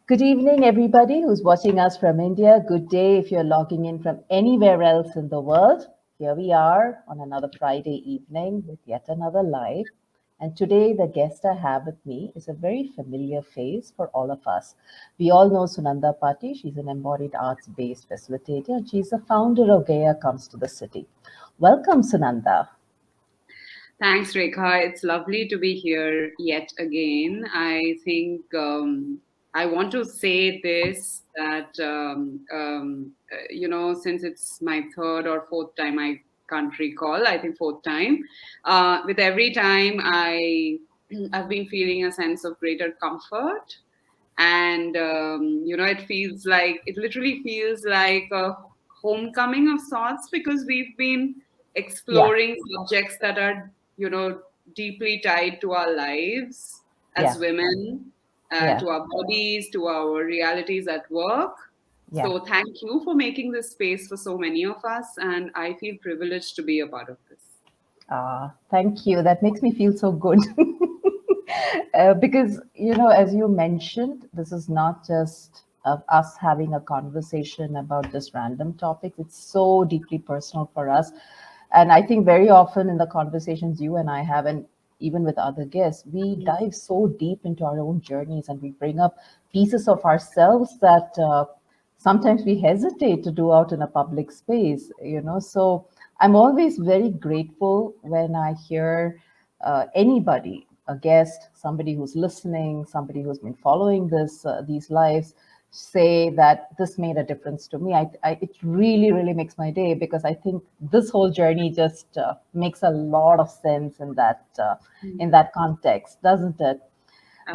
Good evening, everybody who's watching us from India. Good day if you're logging in from anywhere else in the world. Here we are on another Friday evening with yet another live. And today, the guest I have with me is a very familiar face for all of us. We all know Sunanda Pati. She's an embodied arts based facilitator, and she's the founder of Gaia Comes to the City. Welcome, Sunanda. Thanks, Rekha. It's lovely to be here yet again. I think I want to say this that, since it's my third or fourth time, I can't recall, I think fourth time, with every time I've been feeling a sense of greater comfort. And, it literally feels like a homecoming of sorts because we've been Yeah, exploring subjects that are deeply tied to our lives yeah, as women, yeah, to our bodies, to our realities at work. yeah. So thank you for making this space for so many of us, and I feel privileged to be a part of this. Thank you. That makes me feel so good. Because, as you mentioned, this is not just us having a conversation about just random topics. It's so deeply personal for us. And I think very often in the conversations you and I have, and even with other guests, we dive so deep into our own journeys and we bring up pieces of ourselves that sometimes we hesitate to do out in a public space. So I'm always very grateful when I hear anybody, a guest, somebody who's listening, somebody who's been following these lives, say that this made a difference to me. It really, really makes my day because I think this whole journey just makes a lot of sense in that context, doesn't it?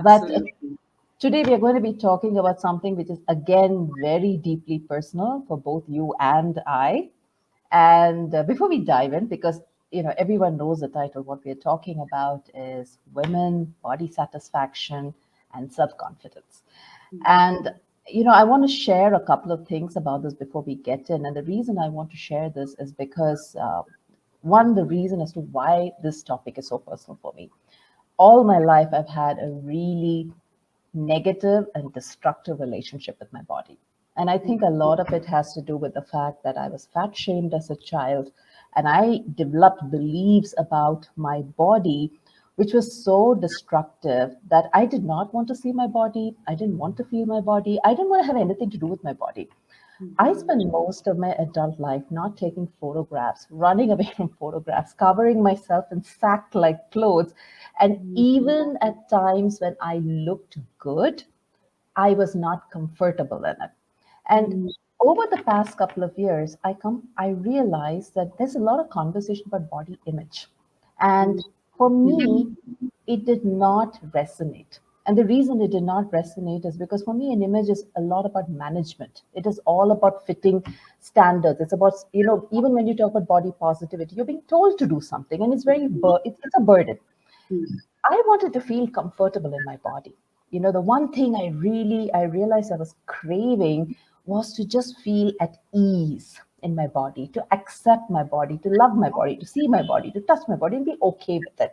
But Absolutely. today we are going to be talking about something which is again very deeply personal for both you and I. And before we dive in, because everyone knows the title, what we're talking about is women, body satisfaction, and self-confidence. And I want to share a couple of things about this before we get in. And the reason I want to share this is because one, the reason as to why this topic is so personal for me. All my life, I've had a really negative and destructive relationship with my body. And I think a lot of it has to do with the fact that I was fat shamed as a child and I developed beliefs about my body which was so destructive that I did not want to see my body. I didn't want to feel my body. I didn't want to have anything to do with my body. I spent most of my adult life not taking photographs, running away from photographs, covering myself in sack like clothes. And even at times when I looked good, I was not comfortable in it. And over the past couple of years, I realized that there's a lot of conversation about body image. And for me, it did not resonate. And the reason it did not resonate is because for me, an image is a lot about management. It is all about fitting standards. It's about, even when you talk about body positivity, you're being told to do something and it's a burden. I wanted to feel comfortable in my body. The one thing I realized I was craving was to just feel at ease in my body, to accept my body, to love my body, to see my body, to touch my body and be okay with it.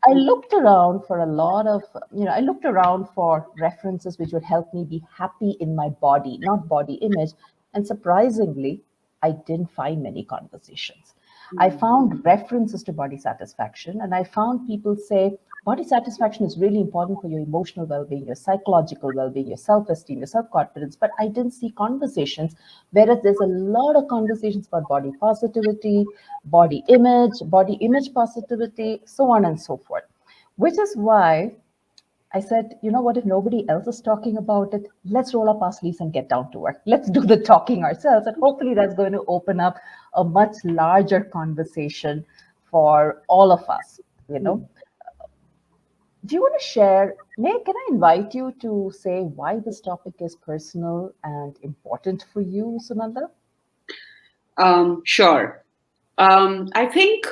I looked around for a lot of, I looked around for references which would help me be happy in my body, not body image. And surprisingly, I didn't find many conversations. I found references to body satisfaction, and I found people say body satisfaction is really important for your emotional well being, your psychological well being, your self esteem, your self confidence. But I didn't see conversations, whereas there's a lot of conversations about body positivity, body image positivity, so on and so forth. Which is why I said, you know what, if nobody else is talking about it, let's roll up our sleeves and get down to work. Let's do the talking ourselves. And hopefully that's going to open up a much larger conversation for all of us. Do you want to share? Can I invite you to say why this topic is personal and important for you, Sunanda? Sure. I think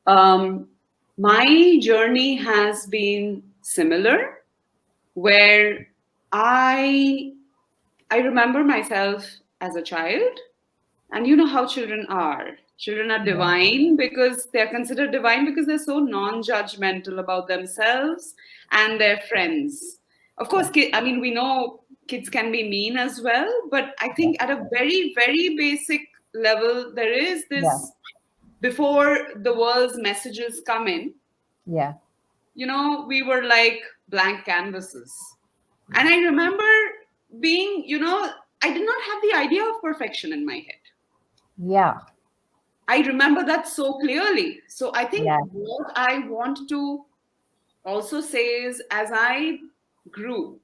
um, my journey has been similar, where I I remember myself as a child, and you know how children are. Children are Yeah, divine because they're considered divine because they're so non-judgmental about themselves and their friends. Of yeah, course, I mean, we know. kids can be mean as well, but I think at a very, very basic level, there is Yeah. this, before the world's messages come in, Yeah. we were like blank canvases. And I remember being, I did not have the idea of perfection in my head. Yeah. I remember that so clearly. So I think Yeah. what I want to also say is, as I grew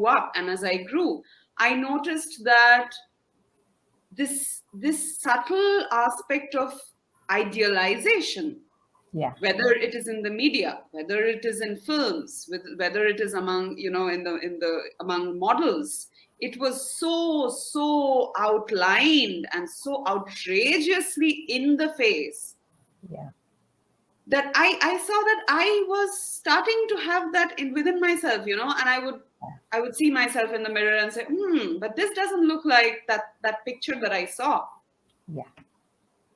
up and as I grew, I noticed that this subtle aspect of idealization, Yeah. whether it is in the media, whether it is in films, whether it is among, in the among models, it was so outlined and so outrageously in the face, Yeah. that I saw that I was starting to have that within myself, and I would see myself in the mirror and say, but this doesn't look like that picture that I saw. Yeah.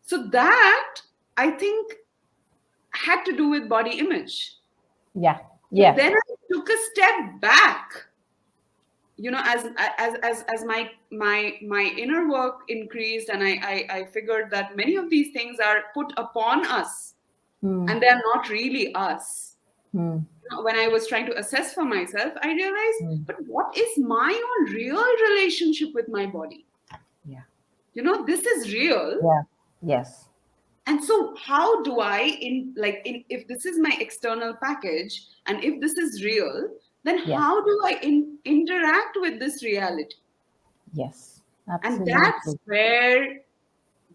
So that, I think, had to do with body image. Yeah. But Yeah. then I took a step back, as my inner work increased, and I figured that many of these things are put upon us, Hmm. and they're not really us. Hmm. When I was trying to assess for myself, I realized, Hmm. but what is my own real relationship with my body? Yeah. This is real. Yeah. Yes. And so how do I, if this is my external package, and if this is real, then Yeah. how do I interact with this reality? Yes. And that's Absolutely. where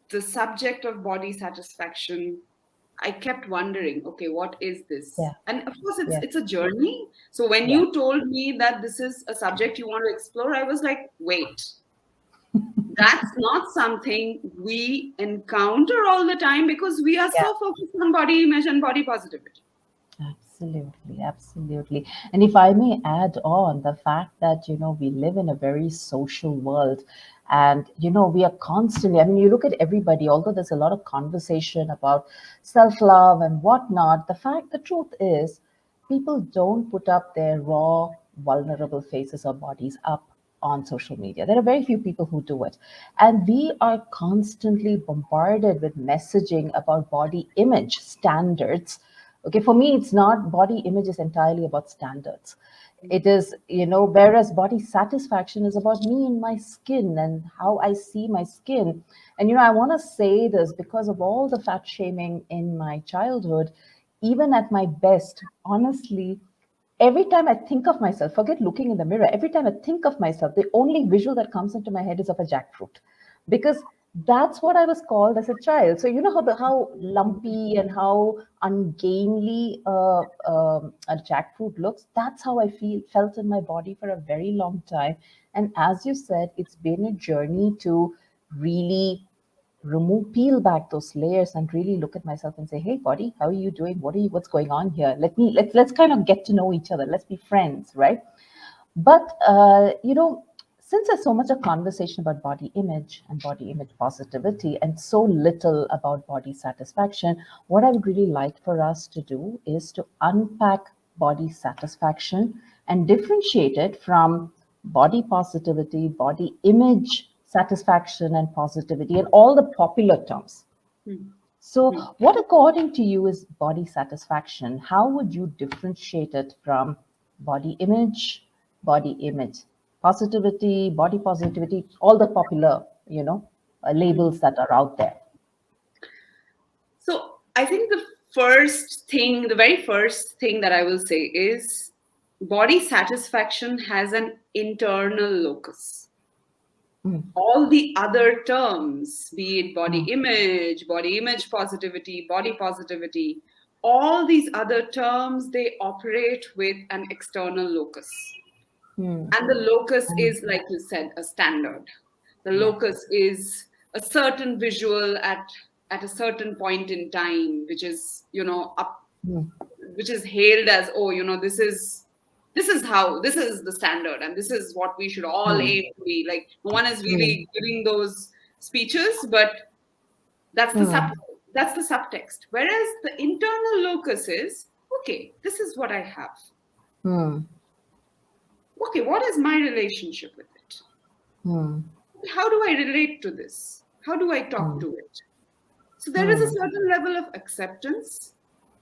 the subject of body satisfaction, I kept wondering, okay, what is this? Yeah. And of course, it's Yeah. it's a journey. So when Yeah. you told me that this is a subject you want to explore, I was like, wait, that's not something we encounter all the time, because we are Yeah. so focused on body image and body positivity. Absolutely, absolutely. And if I may add on the fact that, we live in a very social world and, we are constantly, I mean, you look at everybody, although there's a lot of conversation about self-love and whatnot, the truth is people don't put up their raw, vulnerable faces or bodies up on social media. There are very few people who do it. And we are constantly bombarded with messaging about body image standards. Okay, for me, it's not body image is entirely about standards. It is, whereas body satisfaction is about me and my skin and how I see my skin. And, I want to say this because of all the fat shaming in my childhood, even at my best, honestly, every time I think of myself, forget looking in the mirror, every time I think of myself, the only visual that comes into my head is of a jackfruit. Because that's what I was called as a child. So you know how lumpy and how ungainly a jackfruit looks. That's how I felt in my body for a very long time. And as you said, it's been a journey to really peel back those layers and really look at myself and say, hey body, how are you doing, what's going on here, let's kind of get to know each other, let's be friends, right? But since there's so much a conversation about body image and body image positivity and so little about body satisfaction, what I would really like for us to do is to unpack body satisfaction and differentiate it from body positivity, body image satisfaction and positivity, and all the popular terms. Hmm. So, Hmm. what according to you is body satisfaction? How would you differentiate it from body image, body positivity, all the popular, Hmm. labels that are out there? So I think the very first thing that I will say is, body satisfaction has an internal locus. Mm, All the other terms, be it mm, body image positivity, all these other terms, they operate with an external locus. mm, And the locus mm, is, like you said, a standard. The yeah. locus is a certain visual at a certain point in time, which is, up, Mm, which is hailed as, oh, this is the standard, and this is what we should all mm, aim to be. Like, no one is mm, really giving those speeches, but that's the sub mm, that's the subtext. Whereas the internal locus is, okay, this is what I have. mm, okay, what is my relationship with it? Hmm. How do I relate to this? How do I talk Hmm. to it? So there is a Hmm. certain level of acceptance.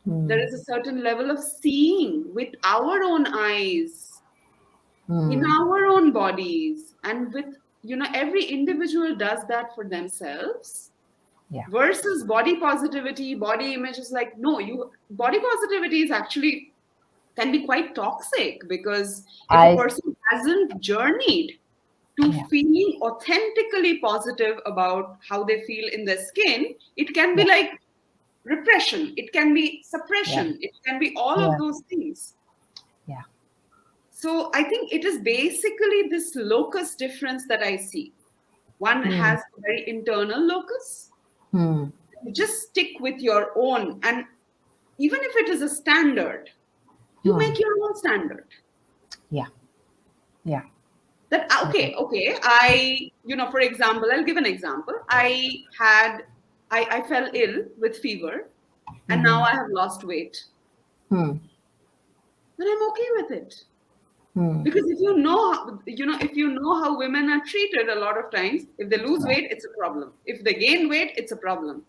There Hmm. is a certain level of seeing with our own eyes, in Hmm. our own bodies, and with, every individual does that for themselves. Yeah. Versus body positivity, body image is like, no, body positivity is actually can be quite toxic, because if a I. person hasn't journeyed to Yeah. feeling authentically positive about how they feel in their skin, it can be Yeah. like repression, it can be Yeah. suppression, it can be all of Yeah. those things. Yeah. So I think it is basically this locus difference that I see. One Hmm. has a very internal locus. Hmm. You just stick with your own, and even if it is a standard, you Hmm. make your own standard. Yeah. Yeah. That Okay. okay, for example, I'll give an example. I fell ill with fever, and now Mm-hmm. I have lost weight. Hmm. Then I'm okay with it. Hmm. Because if you know how women are treated, a lot of times, if they lose Yeah. weight, it's a problem. If they gain weight, it's a problem.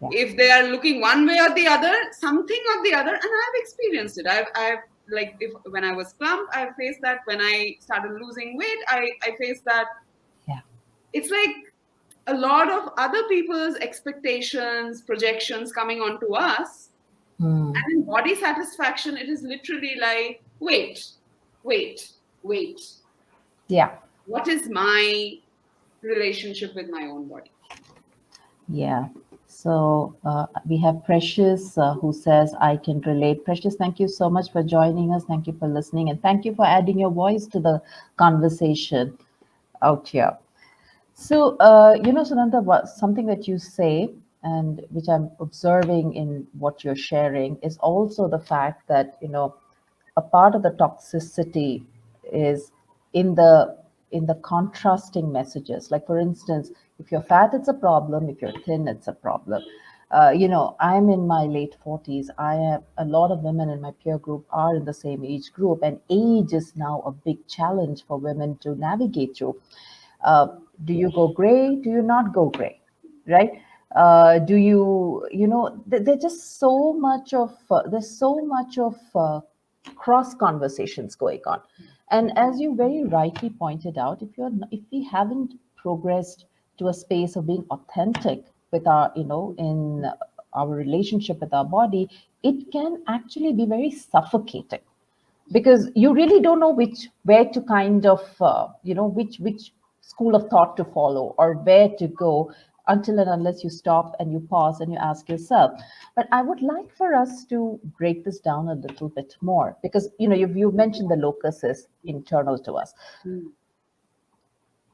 Yeah. If they are looking one way or the other, something or the other, and I've experienced it. I've like, if when I was plump, I faced that. When I started losing weight, I faced that. Yeah. It's like a lot of other people's expectations, projections coming onto us. Hmm. And in body satisfaction, it is literally like, wait, wait, wait. Yeah. What is my relationship with my own body? Yeah. So we have Precious who says, I can relate. Precious, thank you so much for joining us. Thank you for listening. And thank you for adding your voice to the conversation out here. So, Sunanda, something that you say, and which I'm observing in what you're sharing, is also the fact that, a part of the toxicity is in the in the contrasting messages. Like, for instance, if you're fat, it's a problem. If you're thin, it's a problem. I'm in my late 40s. I have a lot of women in my peer group are in the same age group, and age is now a big challenge for women to navigate through. uh, do you go gray? Do you not go gray? Right? Do you, there's just so much of, there's so much of cross conversations going on. And as you very rightly pointed out, if we haven't progressed to a space of being authentic with our, in our relationship with our body, it can actually be very suffocating, because you really don't know which where to kind of which school of thought to follow or where to go, until and unless you stop and you pause and you ask yourself. But I would like for us to break this down a little bit more, because you mentioned the locus is internal to us. Hmm.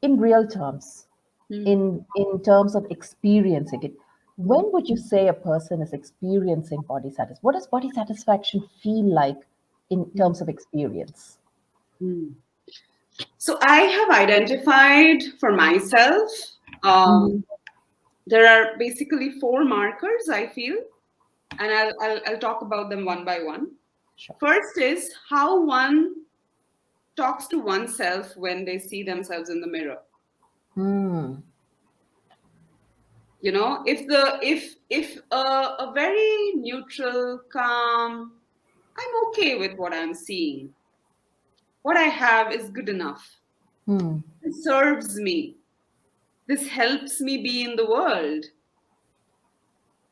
In real terms, Hmm. in terms of experiencing it, when would you say a person is experiencing body satisfaction? What does body satisfaction feel like in Hmm. terms of experience? Hmm. So I have identified for myself, Mhm. there are basically four markers I feel, and I'll talk about them one by one. Sure. First is how one talks to oneself when they see themselves in the mirror. Hmm. If a very neutral, calm, I'm okay with what I'm seeing. What I have is good enough. Hmm. This serves me. This helps me be in the world.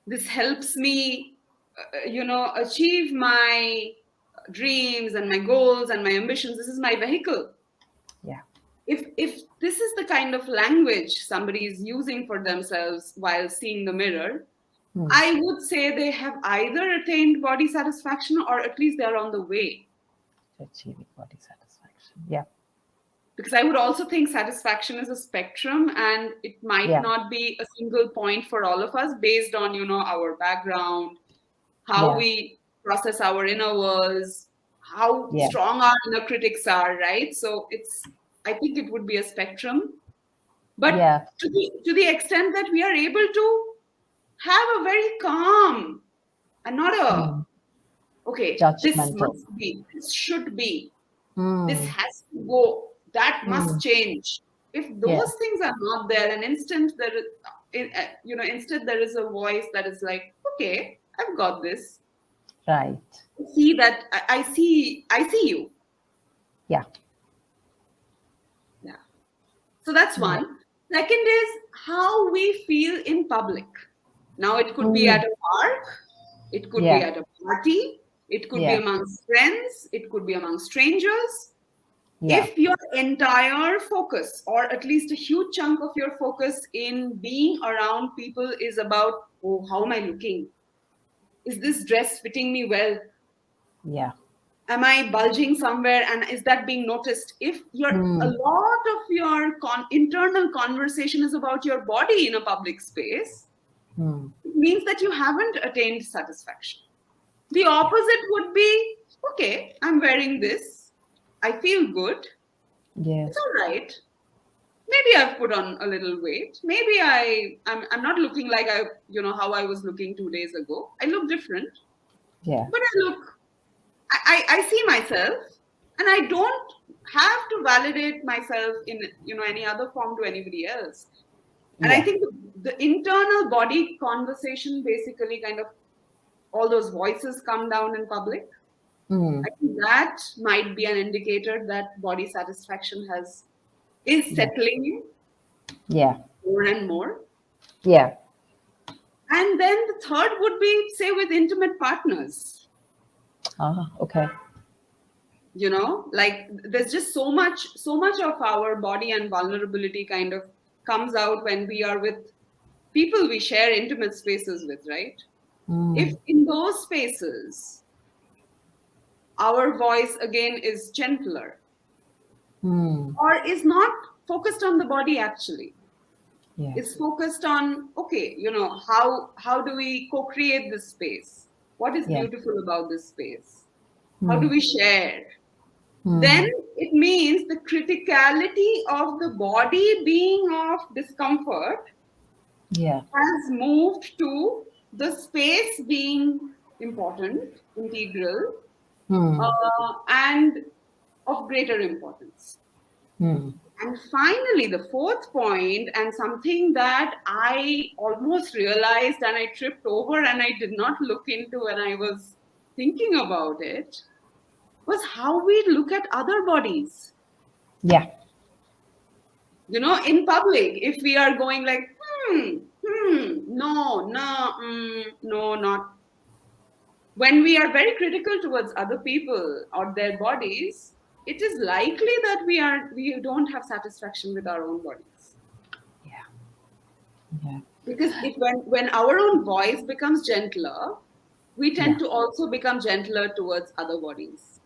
This helps me, achieve my dreams and my goals and my ambitions. This is my vehicle. Yeah. If this is the kind of language somebody is using for themselves while seeing the mirror, Hmm. I would say they have either attained body satisfaction, or at least they're on the way. To achieving body satisfaction. Yeah. Because I would also think satisfaction is a spectrum, and it might Yeah. not be a single point for all of us based on, our background, how Yeah. we process our inner worlds, how Yeah. strong our inner critics are, right? So I think it would be a spectrum. But Yeah. to the extent that we are able to have a very calm and not a, Hmm. okay, this Judgmental. must be, this should be, this Hmm. has to go, that must Mm. change. If Yeah. those things are not there, and instant there is, instead there is a voice that is like, okay, I've got this. Right. See that I see you. Yeah. Yeah. So that's Yeah. one. Second is how we feel in public. Now it could be at Mm. a park, it could be Yeah. at a party, it could be Yeah. amongst friends, it could be among strangers. Yeah. If your entire focus, or at least a huge chunk of your focus in being around people, is about, oh, how am I looking? Is this dress fitting me well? Yeah. Am I bulging somewhere, and is that being noticed? If your a Mm. lot of your internal conversation is about your body in a public space, Mm. it means that you haven't attained satisfaction. The Yeah. opposite would be, okay, I'm wearing this, I feel good, it's Yes. all right. Maybe I've put on a little weight. Maybe I'm not looking like how I was looking 2 days ago. I look different, Yeah. but I see myself, and I don't have to validate myself in any other form to anybody else. And I Yeah. think the internal body conversation, basically, kind of, all those voices come down in public. Mm. I think that might be an indicator that body satisfaction is Yeah. settling in Yeah. more and more. Yeah. And then the third would be, say, with intimate partners. Ah, okay. Like, there's just so much of our body and vulnerability kind of comes out when we are with people we share intimate spaces with, right? If Mm. in those spaces our voice again is gentler, Mm. or is not focused on the body, actually Yes. is focused on, okay, how do we co-create this space? What is Yeah. beautiful about this space? How do Mm. we share? Then Mm. it means the criticality of the body being of discomfort Yeah. has moved to the space being important, integral, Mm. and of greater importance. Mm. And finally, the fourth point, and something that I almost realized and I tripped over and I did not look into when I was thinking about it, was how we look at other bodies. Yeah. In public, if we are going like, no, no, no, not. When we are very critical towards other people or their bodies, it is likely that we don't have satisfaction with our own bodies. Yeah. Yeah. Because when our own voice becomes gentler, we tend Yeah. to also become gentler towards other bodies.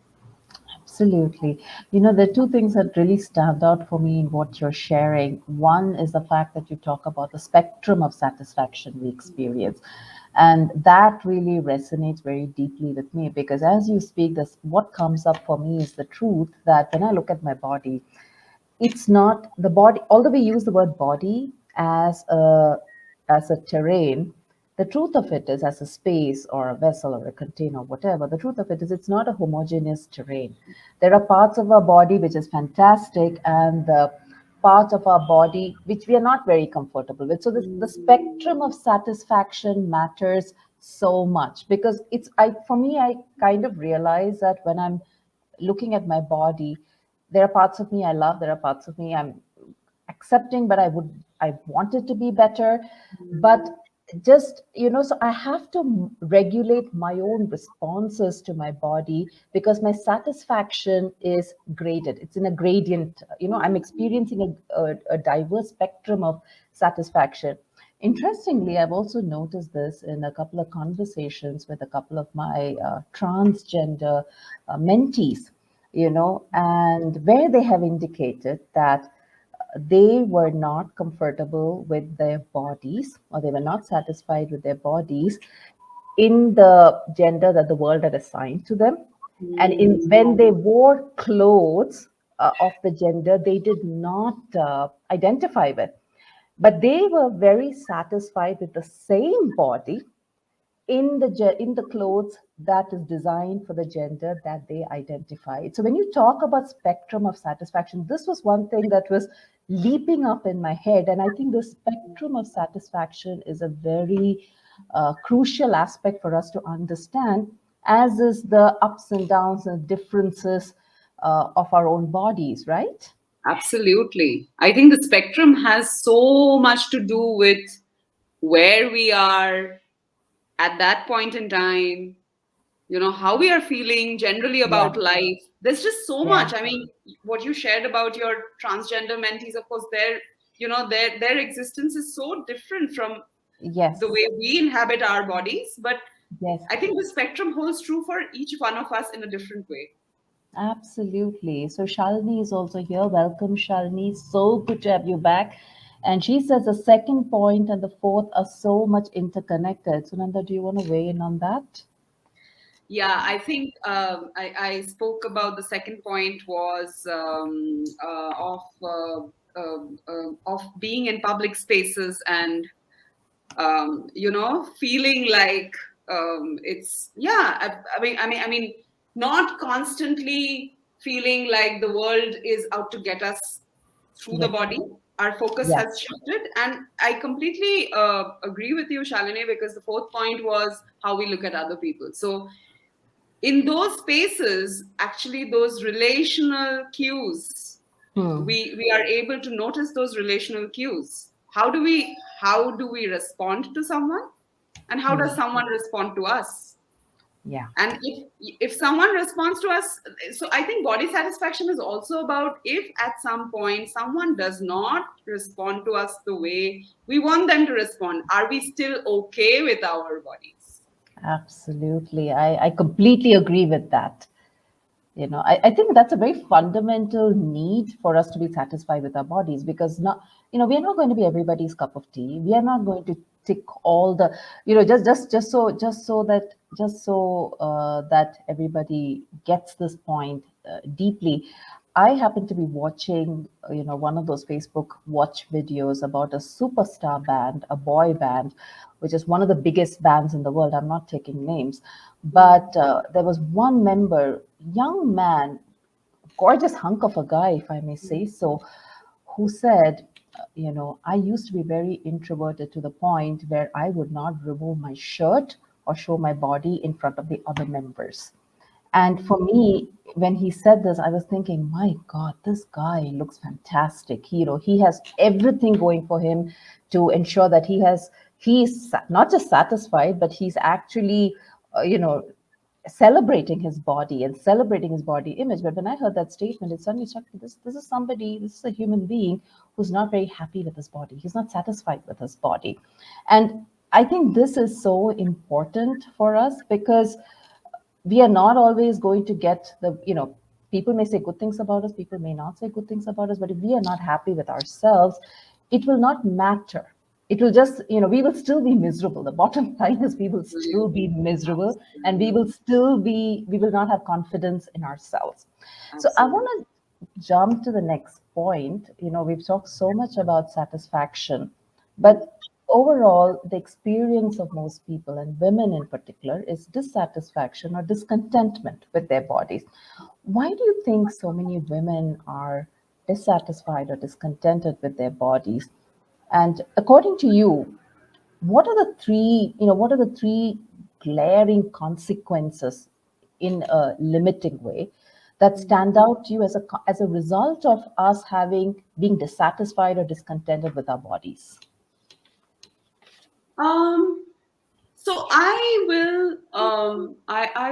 Absolutely. The two things that really stand out for me in what you're sharing. One is the fact that you talk about the spectrum of satisfaction we experience. And that really resonates very deeply with me because as you speak, this what comes up for me is the truth that when I look at my body, it's not the body, although we use the word body as a terrain. The truth of it is, as a space or a vessel or a container, whatever, the truth of it is it's not a homogeneous terrain. There are parts of our body which is fantastic and the parts of our body which we are not very comfortable with. So the spectrum of satisfaction matters so much because for me, I kind of realize that when I'm looking at my body, there are parts of me I love, there are parts of me I'm accepting, but I want it to be better. But just, so I have to regulate my own responses to my body because my satisfaction is graded. It's in a gradient. I'm experiencing a diverse spectrum of satisfaction. Interestingly, I've also noticed this in a couple of conversations with a couple of my transgender mentees, and where they have indicated that they were not comfortable with their bodies or they were not satisfied with their bodies in the gender that the world had assigned to them. And when they wore clothes of the gender they did not identify with, but they were very satisfied with the same body in the clothes that is designed for the gender that they identify. So when you talk about spectrum of satisfaction, this was one thing that was leaping up in my head. And I think the spectrum of satisfaction is a very crucial aspect for us to understand, as is the ups and downs and differences of our own bodies, right? Absolutely. I think the spectrum has so much to do with where we are at that point in time, how we are feeling generally Yeah, about life. There's just so yeah, much. I mean, what you shared about your transgender mentees, of course, their existence is so different from the yes, way we inhabit our bodies. But yes. I think the spectrum holds true for each one of us in a different way. Absolutely. So Shalini is also here. Welcome, Shalini. So good to have you back. And she says the second point and the fourth are so much interconnected. So Nanda, do you want to weigh in on that? Yeah, I think I spoke about the second point was of being in public spaces and feeling like it's yeah. I mean, not constantly feeling like the world is out to get us through the Yes. body. Our focus Yeah. has shifted, and I completely agree with you, Shalini, because the fourth point was how we look at other people. So in those spaces, actually those relational cues, Hmm. we are able to notice those relational cues. How do we respond to someone, and how does Hmm. someone respond to us? Yeah. And if someone responds to us, so I think body satisfaction is also about, if at some point someone does not respond to us the way we want them to respond, are we still okay with our bodies? Absolutely. I completely agree with that. I think that's a very fundamental need for us to be satisfied with our bodies, because not, we are not going to be everybody's cup of tea. We are not going to tick all the, just so that everybody gets this point deeply. I happen to be watching, one of those Facebook watch videos about a superstar band, a boy band, which is one of the biggest bands in the world. I'm not taking names, but there was one member, young man, gorgeous hunk of a guy, if I may say so, who said, I used to be very introverted to the point where I would not remove my shirt or show my body in front of the other members. And for me, when he said this, I was thinking, my God, this guy looks fantastic. He has everything going for him to ensure that he's not just satisfied, but he's actually, celebrating his body and celebrating his body image. But when I heard that statement, it suddenly struck me, this is somebody, this is a human being who's not very happy with his body. He's not satisfied with his body. And I think this is so important for us, because we are not always going to get people may say good things about us, people may not say good things about us, but if we are not happy with ourselves, it will not matter. It will just, we will still be miserable. The bottom line is we will still be Absolutely. miserable, and Absolutely. we will not have confidence in ourselves. So I want Absolutely. to jump to the next point. We've talked so much about satisfaction, but overall, the experience of most people, and women in particular, is dissatisfaction or discontentment with their bodies. Why do you think so many women are dissatisfied or discontented with their bodies? And according to you, what are the three glaring consequences in a limiting way that stand out to you as a result of us having being dissatisfied or discontented with our bodies? Um, so I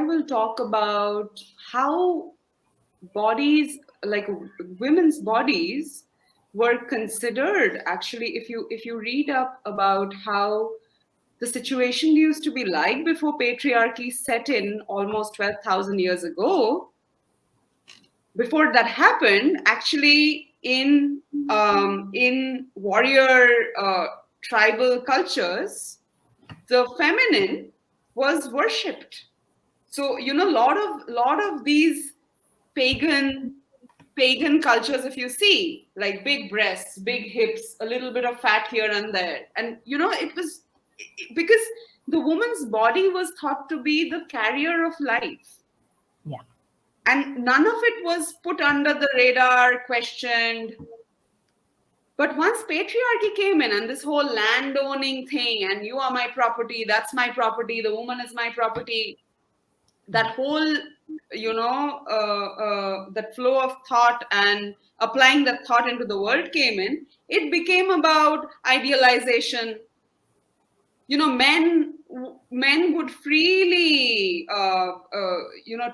will talk about how bodies, like women's bodies, were considered. Actually, if you read up about how the situation used to be like before patriarchy set in almost 12,000 years ago, before that happened, actually in warrior tribal cultures, the feminine was worshipped. So lot of these pagan pagan cultures, if you see, like big breasts, big hips, a little bit of fat here and there, and it was because the woman's body was thought to be the carrier of life. Yeah. And none of it was put under the radar, questioned. But once patriarchy came in and this whole land owning thing, and you are my property, that's my property, the woman is my property, that whole, that flow of thought and applying that thought into the world came in, it became about idealization. Men would freely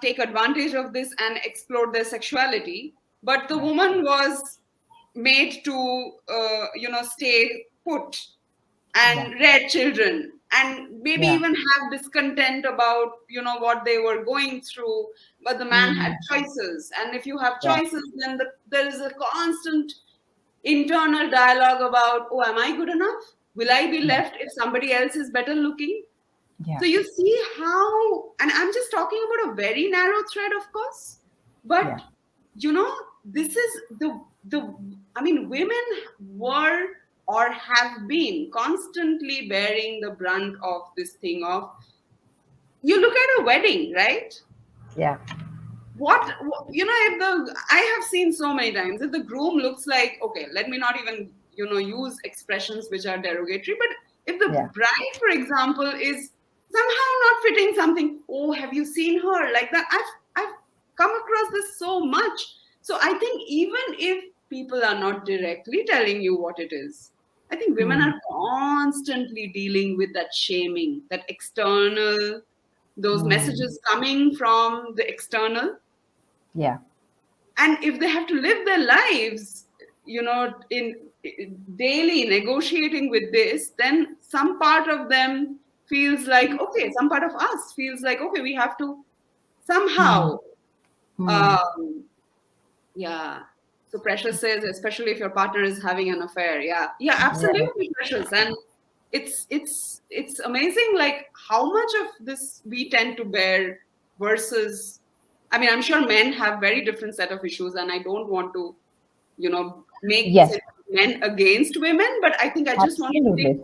take advantage of this and explore their sexuality, but the woman was made to stay put Yeah. and rear children and maybe Yeah. even have discontent about what they were going through. But the man had Mm. choices, and if you have Yeah. choices, then there is a constant internal dialogue about, oh, am I good enough? Will I be Yeah. left if somebody else is better looking? Yeah. So you see how, and I'm just talking about a very narrow thread, of course, Yeah. but this is the I mean, women were or have been constantly bearing the brunt of this thing of, you look at a wedding, right? Yeah. If the I have seen so many times, if the groom looks like, okay, let me not even use expressions which are derogatory, but if the Yeah. bride, for example, is somehow not fitting something, oh, have you seen her like that? I've come across this so much. So I think even if people are not directly telling you what it is, I think women Mm. are constantly dealing with that shaming, that external, those Mm. messages coming from the external. Yeah. And if they have to live their lives in daily negotiating with this, then some part of them feels like, okay, some part of us feels like, okay, we have to Mm. somehow, Mm. um yeah. So Precious says, especially if your partner is having an affair. Yeah, yeah, Yeah. absolutely, Precious. And it's amazing, like how much of this we tend to bear versus, I mean, I'm sure men have very different set of issues, and I don't want to, make Yes. it men against women, but I think Absolutely.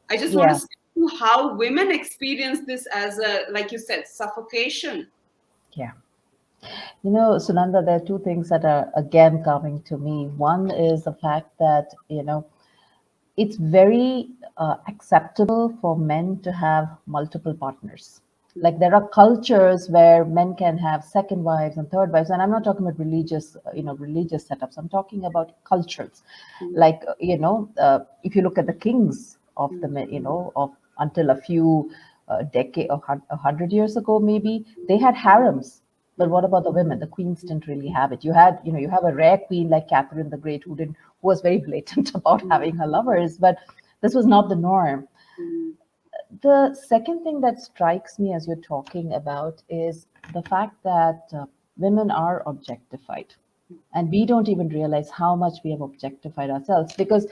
I just want to Yeah. stick to how women experience this as a, like you said, suffocation. Yeah. Sunanda, there are two things that are again coming to me. One is the fact that, it's very acceptable for men to have multiple partners. Like there are cultures where men can have second wives and third wives, and I'm not talking about religious setups. I'm talking about cultures. Mm, Like if you look at the kings of the men, of until a few decade or 100 years ago, maybe they had harems. But mm, what about the women? The queens didn't really have it. You have a rare queen like Catherine the Great who was very blatant about having her lovers, but this was not the norm. mm, The second thing that strikes me as you're talking about is the fact that women are objectified, and we don't even realize how much we have objectified ourselves. Because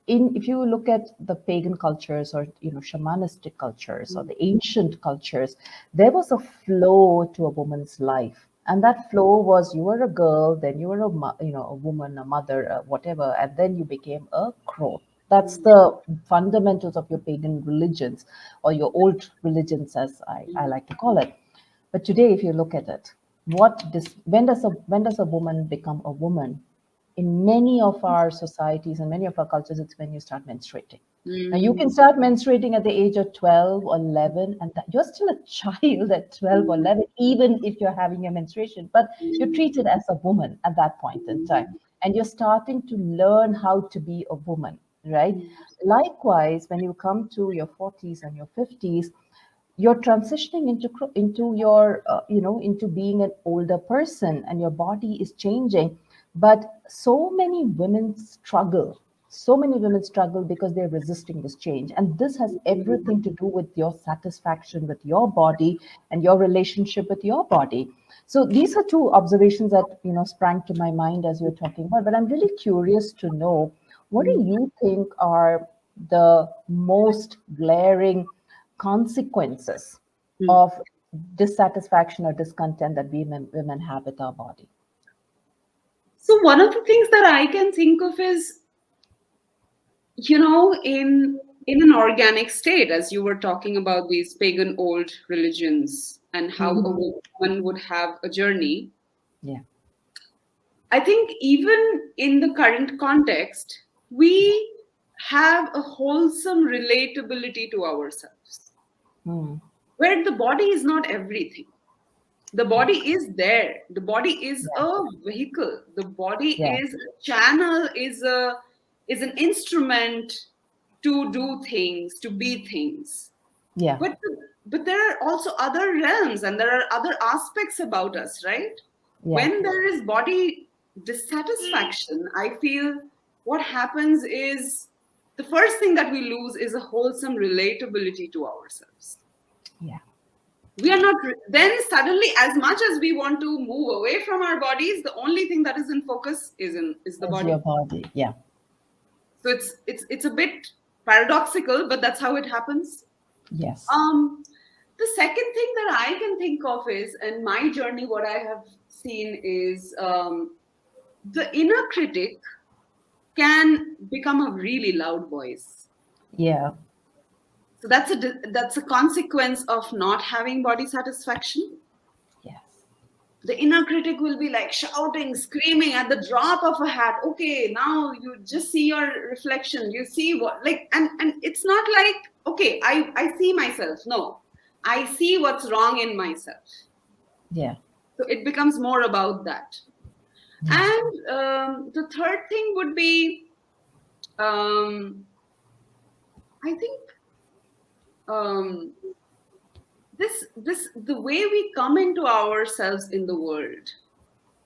if you look at the pagan cultures, or shamanistic cultures, or mm, the ancient cultures, there was a flow to a woman's life, and that flow was, you were a girl, then you were a woman, a mother, whatever, and then you became a crow. That's mm, the fundamentals of your pagan religions, or your old religions, as I mm, like to call it. But today, if you look at it, when does a woman become a woman? In many of our societies and many of our cultures, it's when you start menstruating. Now, you can mm, start menstruating at the age of 12 or 11, and you're still a child at 12 or mm, 11, even if you're having a menstruation, but you're mm, treated as a woman at that point in time. mm, And you're starting to learn how to be a woman, right? mm, Likewise, when you come to your 40s and your 50s, you're transitioning into your into being an older person, and your body is changing. But so many women struggle because they're resisting this change, and this has everything to do with your satisfaction with your body and your relationship with your body. So these are two observations that sprang to my mind as you're talking about, but I'm really curious to know, what do mm. you think are the most glaring consequences Mm. of dissatisfaction or discontent that women have with our body? So one of the things that I can think of is, in in an organic state, as you were talking about these pagan old religions and how a Mhm. woman would have a journey. Yeah. I think even in the current context, we have a wholesome relatability to ourselves, Mm. where the body is not everything. The Yeah. body is there. The body is Yeah. a vehicle. The body Yeah. is a channel, is an instrument to do things, to be things. Yeah. But but there are also other realms and there are other aspects about us, right? Yeah. When there is body dissatisfaction, I feel what happens is the first thing that we lose is a wholesome relatability to ourselves. Yeah. We are not then suddenly, as much as we want to move away from our bodies, the only thing that is in focus is the As your body. body. Yeah. So it's a bit paradoxical, but that's how it happens. Yes. um the second thing that I can think of is, in my journey, what I have seen is, the inner critic can become a really loud voice. Yeah. So that's a consequence of not having body satisfaction. Yes. The inner critic will be like shouting, screaming at the drop of a hat. Okay, now you just see your reflection, you see what, like, and it's not like, okay, I see myself. No, I see what's wrong in myself. Yeah. So it becomes more about that. Yeah. And the third thing would be, um, I think, um, this the way we come into ourselves in the world.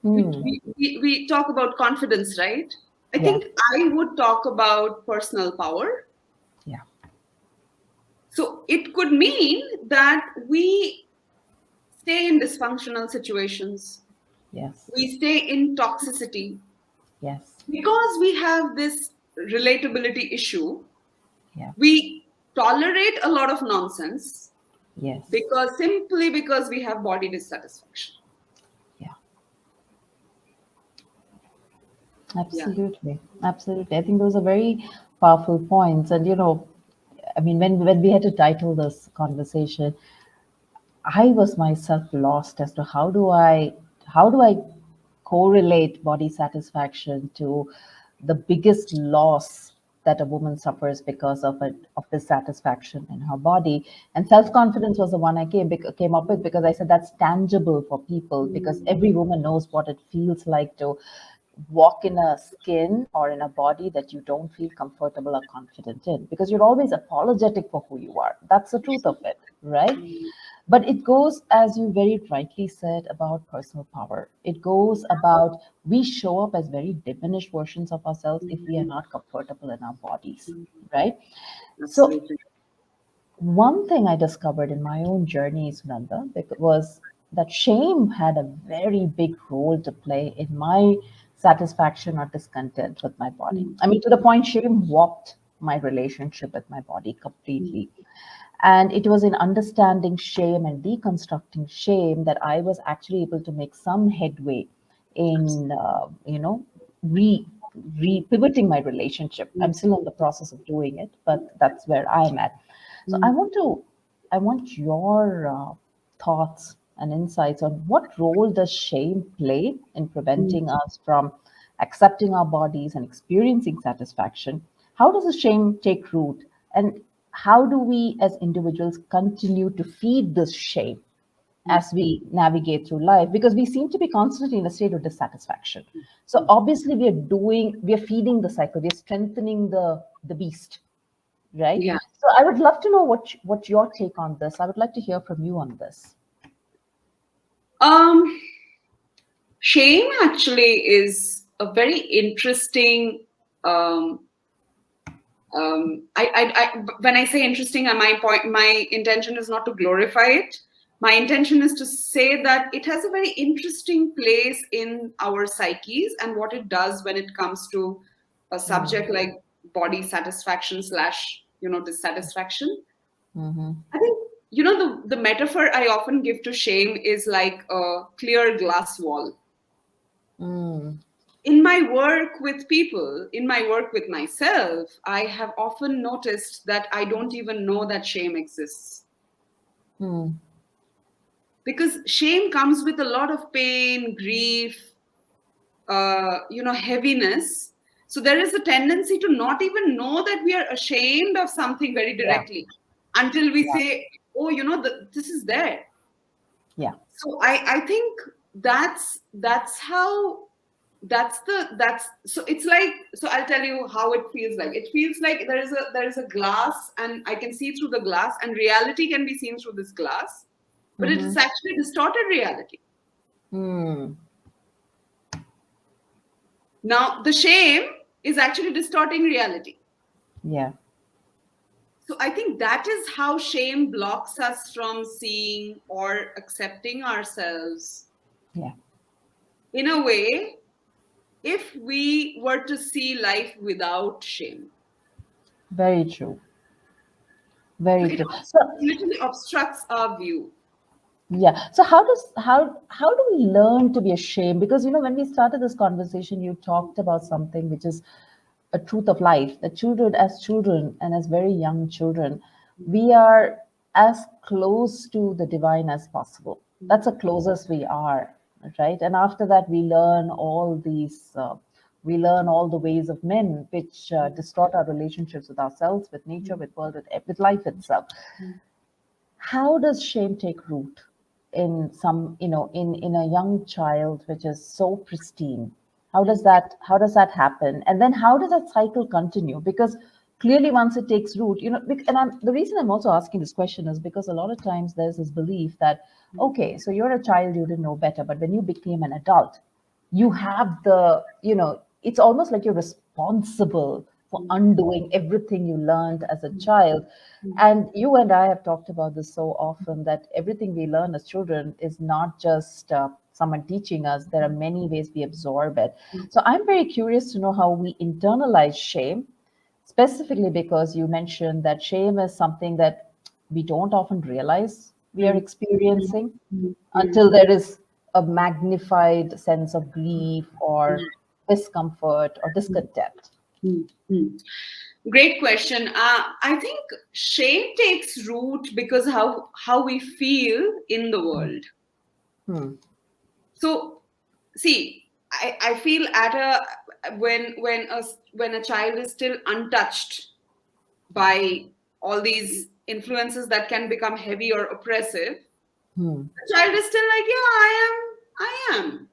Mm. We talk about confidence, right? I Yeah. think I would talk about personal power. Yeah. So it could mean that we stay in dysfunctional situations, Yes. we stay in toxicity Yes. because we have this relatability issue. Yeah. We tolerate a lot of nonsense Yes. because simply because we have body dissatisfaction. Yeah. Yeah. Absolutely. Absolutely. I think those are very powerful points. And I mean, when we had to title this conversation, I was myself lost as to how do I correlate body satisfaction to the biggest loss that a woman suffers because of dissatisfaction in her body. And self-confidence was the one I came up with, because I said that's tangible for people, because every woman knows what it feels like to walk in a skin or in a body that you don't feel comfortable or confident in, because you're always apologetic for who you are. That's the truth of it, right? But it goes, as you very rightly said, about personal power. It goes about, we show up as very diminished versions of ourselves if we are not comfortable in our bodies, right? So Absolutely. one thing I discovered in my own journey, Sunanda, was that shame had a very big role to play in my satisfaction or discontent with my body. I mean, to the point shame warped my relationship with my body completely. And it was in understanding shame and deconstructing shame that I was actually able to make some headway in, re pivoting my relationship. I'm still in the process of doing it, but that's where I'm at. So I want your thoughts and insights on what role does shame play in preventing us from accepting our bodies and experiencing satisfaction. How does the shame take root? And how do we as individuals continue to feed this shame as we navigate through life? Because we seem to be constantly in a state of dissatisfaction. So obviously we are feeding the cycle, we're strengthening the beast, right? Yeah. So I would love to know what your take on this. I would like to hear from you on this. um Shame actually is a very interesting. Um, when I say interesting, my intention is not to glorify it. My intention is to say that it has a very interesting place in our psyches and what it does when it comes to a Mm. subject like body satisfaction slash dissatisfaction. Mm-hmm. I think the metaphor I often give to shame is like a clear glass wall. Mm. in my work with people, in my work with myself, I have often noticed that I don't even know that shame exists. Hmm. Because shame comes with a lot of pain, grief, heaviness. So there is a tendency to not even know that we are ashamed of something very Yeah. directly until we Yeah. say, oh, this is there. Yeah. So I think that's how that's so it's like, so I'll tell you how it feels like. It feels like there is a glass, and I can see through the glass, and reality can be seen through this glass, but it Mm-hmm. is actually distorted reality. Hmm. Now the shame is actually distorting reality. Yeah. So I think that is how shame blocks us from seeing or accepting ourselves Yeah. in a way. If we were to see life without shame, Very true. Very it true. So literally obstructs our view. yeah. So how do we learn to be ashamed? Because when we started this conversation, you talked about something which is a truth of life. That children, as children and as very young children, we are as close to the divine as possible. That's the closest we are, right? And after that, we learn all the ways of men, which distort our relationships with ourselves, with nature, with world, with life itself. How does shame take root in in a young child which is so pristine? How does that happen? And then how does that cycle continue? Because clearly once it takes root, the reason I'm also asking this question is because a lot of times there's this belief that, okay, so you're a child, you didn't know better, but when you became an adult, you have it's almost like you're responsible for undoing everything you learned as a child. And you and I have talked about this so often, that everything we learn as children is not just someone teaching us. There are many ways we absorb it. So I'm very curious to know how we internalize shame, specifically because you mentioned that shame is something that we don't often realize we are experiencing until there is a magnified sense of grief or discomfort or discontent. Great question. I think shame takes root because how we feel in the world. Hmm. So, see, I feel at a when a child is still untouched by all these influences that can become heavy or oppressive, Hmm. the child is still like, yeah, I am.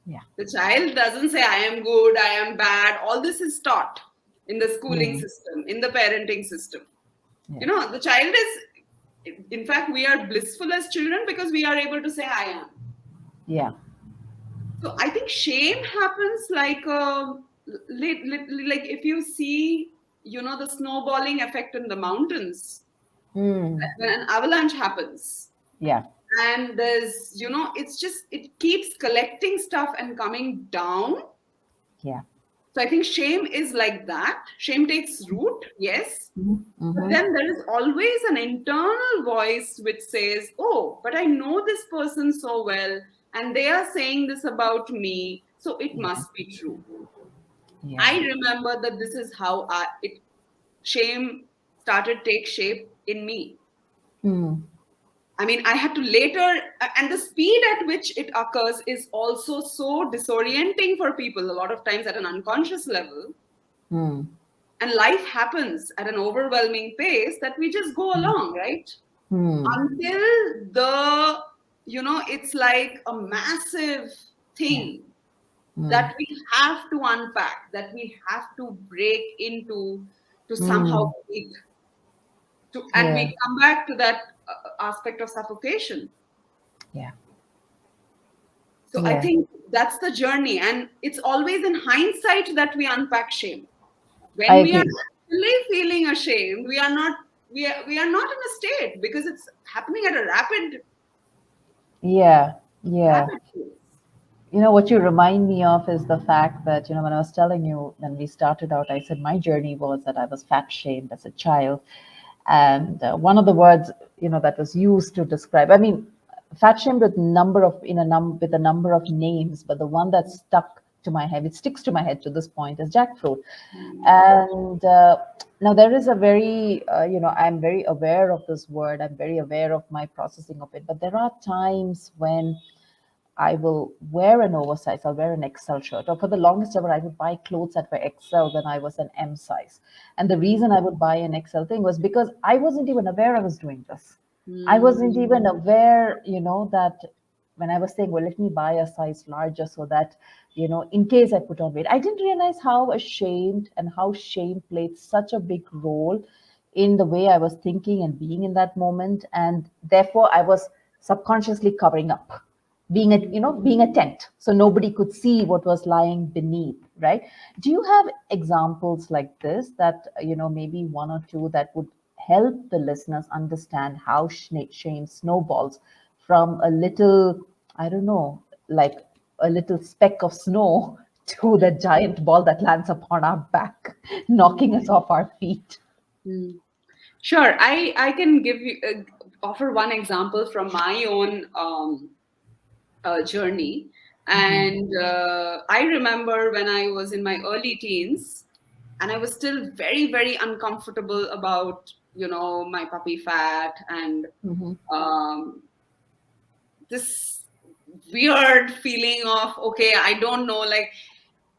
Yeah. The child doesn't say, I am good, I am bad. All this is taught in the schooling Hmm. system, in the parenting system. Yeah. The child is, in fact, we are blissful as children because we are able to say, I am. Yeah. So I think shame happens like like if you see, the snowballing effect in the mountains Hmm. when an avalanche happens, Yeah. and it keeps collecting stuff and coming down. Yeah. So I think shame is like that. Shame takes root, yes. But Mm-hmm. then there is always an internal voice which says, oh, but I know this person so well, and they are saying this about me, so it Yeah. must be true. Yeah. I remember that this is how shame started take shape in me. Hmm. I mean, I had to later, and the speed at which it occurs is also so disorienting for people, a lot of times at an unconscious level. Hmm. And life happens at an overwhelming pace that we just go along, right? Hmm. Until it's like a massive Yeah. thing Hmm. that we have to unpack, that we have to break into, to somehow Hmm. big, and Yeah. we come back to that aspect of suffocation. Yeah. So I Yeah. think that's the journey, and it's always in hindsight that we unpack shame. I When we are agree. actually feeling ashamed, we are not in a state because it's happening at a Yeah. Yeah. rapid pace. What you remind me of is the fact that, when I was telling you when we started out, I said my journey was that I was fat shamed as a child. And one of the words, that was used to describe, fat shamed with with a number of names, but the one that stuck to my head, which sticks to my head to this point, is jackfruit. Mm. And now there is a very, I'm very aware of this word. I'm very aware of my processing of it. But there are times when I will wear an oversize, I'll wear an XL shirt. Or for the longest ever, I would buy clothes that were XL when I was an M size. And the reason I would buy an XL thing was because I wasn't even aware I was doing this. I wasn't Mm. even aware, that when I was saying, well, let me buy a size larger so that, in case I put on weight, I didn't realize how ashamed and how shame played such a big role in the way I was thinking and being in that moment. And therefore, I was subconsciously covering up, being a tent, so nobody could see what was lying beneath, right? Do you have examples like this that, maybe one or two that would help the listeners understand how shame snowballs from a little, I don't know, like a little speck of snow to the giant ball that lands upon our back, knocking us off our feet? Mm. Sure, I can give you offer one example from my own journey. Mhm. And I remember when I was in my early teens, and I was still very, very uncomfortable about, my puppy fat and Mhm. um, this weird feeling of, okay, I don't know, like,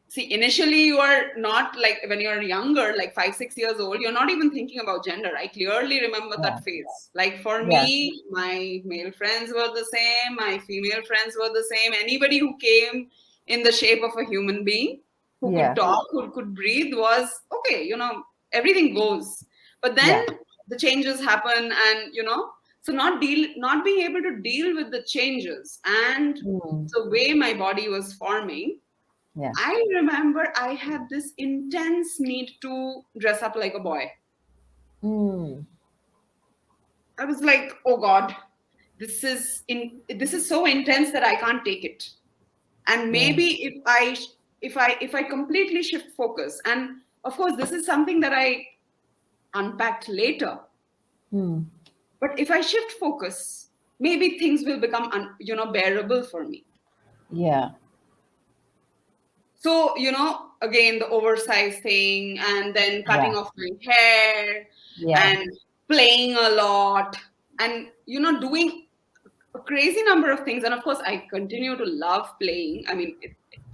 see, initially you are not like when you're younger, like 5, 6 years old, you're not even thinking about gender. I clearly remember Yeah. that phase. Like for Yeah. me, my male friends were the same, my female friends were the same. Anybody who came in the shape of a human being, who could Yeah. talk, who could breathe, was okay, everything goes. But then Yeah. the changes happen, and so not being able to deal with the changes and Mm. the way my body was forming. Yeah. I remember I had this intense need to dress up like a boy. Mm. I was like, "Oh God, this is so intense that I can't take it." And Yeah. maybe if I completely shift focus, and of course this is something that I unpacked later. Mm. But if I shift focus, maybe things will become bearable for me. Yeah. So, again, the oversized thing, and then Yeah. cutting off my hair, Yeah. and playing a lot, and, doing a crazy number of things. And of course, I continue to love playing. I mean,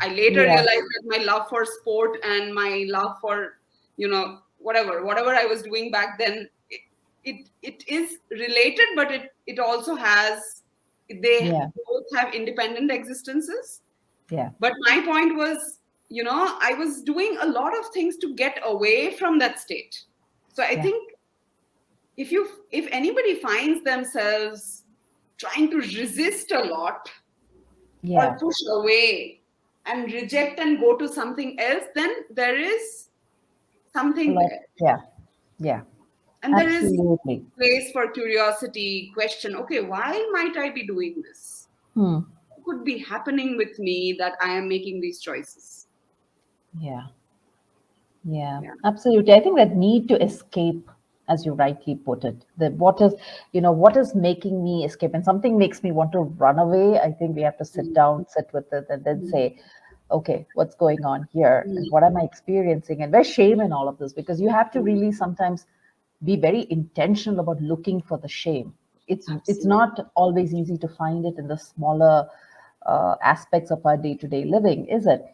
I later Yeah. realized that my love for sport and my love for, whatever I was doing back then, it is related, but it also has, they Yeah. both have independent existences. Yeah. But my point was, I was doing a lot of things to get away from that state. So I Yeah. think if anybody finds themselves trying to resist a lot or Yeah. push away and reject and go to something else, then there is A something lot. there. Yeah. Yeah. And there is Absolutely. place for curiosity, question, okay, why might I be doing this? Hmm. What could be happening with me that I am making these choices? Yeah. Yeah. Yeah. Absolutely. I think that need to escape, as you rightly put it, that what is making me escape, and something makes me want to run away. I think we have to sit Mm. down, sit with it, and then say, okay, what's going on here, and Mm. what am I experiencing, and where's shame in all of this? Because you have to really sometimes be very intentional about looking for the shame. It's Absolutely. not always easy to find it in the smaller aspects of our day-to-day living, is it?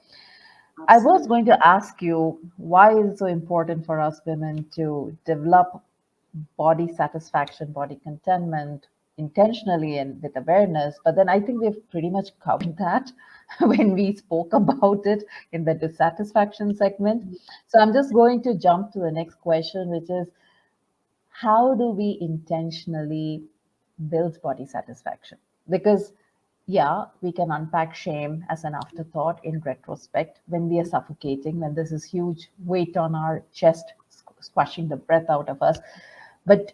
I was Absolutely. going to ask you, why is it so important for us women to develop body satisfaction, body contentment intentionally and with awareness? But then I think we've pretty much covered that when we spoke about it in the dissatisfaction segment. So I'm just going to jump to the next question, which is, how do we intentionally build body satisfaction? Because, yeah, we can unpack shame as an afterthought in retrospect when we are suffocating, when there's this huge weight on our chest, squashing the breath out of us. But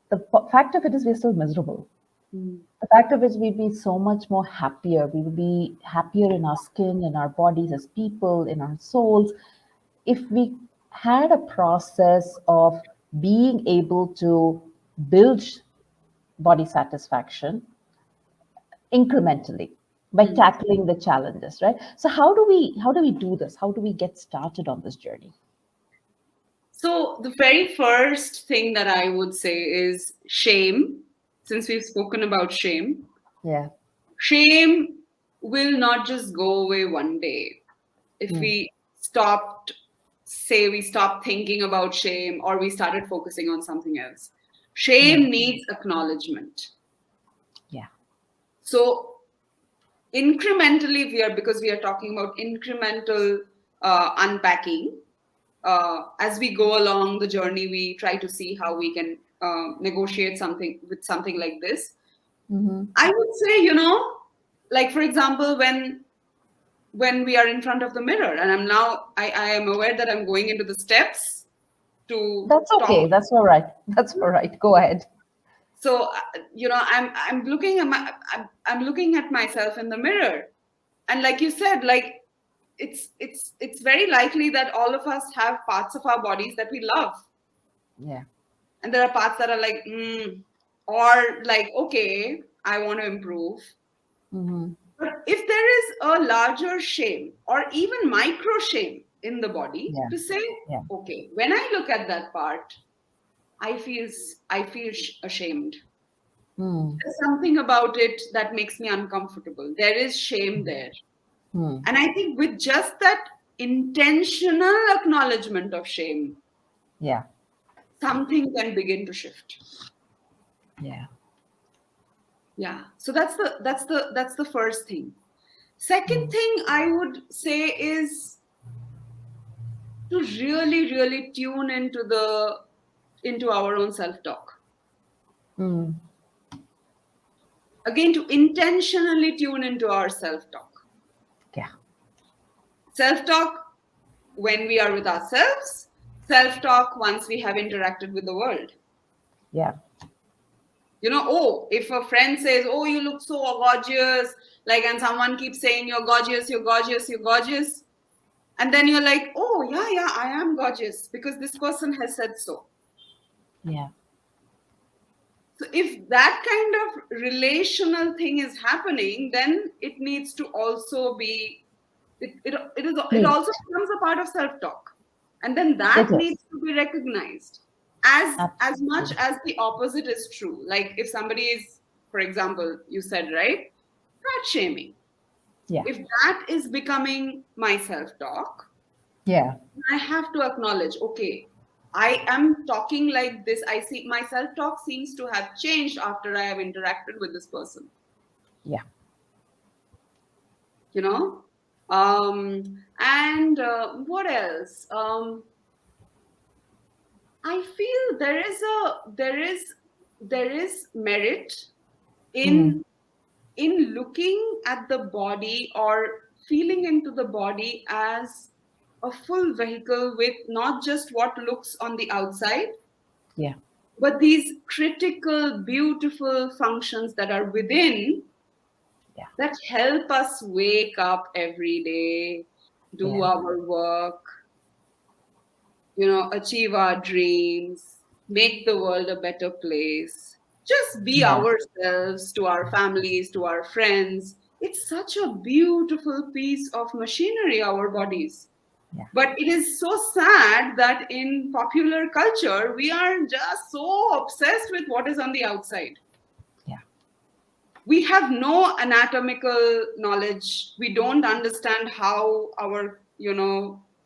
the fact of it is, we're still miserable. Mm. The fact of it is, we'd be so much more happier. We would be happier in our skin, in our bodies as people, in our souls, if we had a process of being able to build body satisfaction incrementally. by Mhm. tackling the challenges, right? So how do we do this? How do we get started on this journey? So, the very first thing that I would say is shame. Since we've spoken about shame, Yeah. shame will not just go away one day. If Mm. we stopped, say, we stopped thinking about shame or we started focusing on something else, Yeah. shame needs acknowledgement. Yeah. So, incrementally, because we are talking about incremental unpacking. As we go along the journey, we try to see how we can negotiate something with something like this. Mm-hmm. I would say, like for example, when we are in front of the mirror, and I am aware that I'm going into the steps to That's talk. okay. That's all right. That's all right. Go ahead. So I'm looking at I'm looking at myself in the mirror, and like you said, like it's very likely that all of us have parts of our bodies that we love, Yeah. and there are parts that are like or like, okay, I want to improve. Mm-hmm. But if there is a larger shame or even micro shame in the body Yeah. to say, Yeah. okay, when I look at that part, I feel ashamed. Mm. There's something about it that makes me uncomfortable. There is shame there. Mm. And I think with just that intentional acknowledgement of shame, Yeah. something can begin to shift. Yeah. Yeah. So that's the first thing. Second Mm. thing I would say is to really, really tune into our own self-talk. Mm. Again, to intentionally tune into our self-talk. Yeah. Self-talk when we are with ourselves, self-talk once we have interacted with the world. Yeah. Oh, if a friend says, oh, you look so gorgeous, like, and someone keeps saying, you're gorgeous, you're gorgeous, you're gorgeous. And then you're like, oh, yeah, yeah, I am gorgeous because this person has said so. Yeah. So if that kind of relational thing is happening, then it needs to also be, it also Placed. becomes a part of self-talk. And then It that is. needs to be recognized as much Absolutely. as the opposite is true. Like if somebody is, for example, you said, right, fat shaming. Yeah. If that is becoming my self-talk, Yeah. I have to acknowledge, okay, I am talking like this. I see my self-talk seems to have changed after I have interacted with this person, Yeah. you know? And what else? I feel there is merit Mm. in looking at the body or feeling into the body as a full vehicle with not just what looks on the outside, Yeah. but these critical, beautiful functions that are within Yeah. that help us wake up every day, do Yeah. our work, achieve our dreams, make the world a better place, just be Yeah. ourselves to our families, to our friends. It's such a beautiful piece of machinery, our bodies. Yeah. But it is so sad that in popular culture, we are just so obsessed with what is on the outside. Yeah. We have no anatomical knowledge. We don't understand how our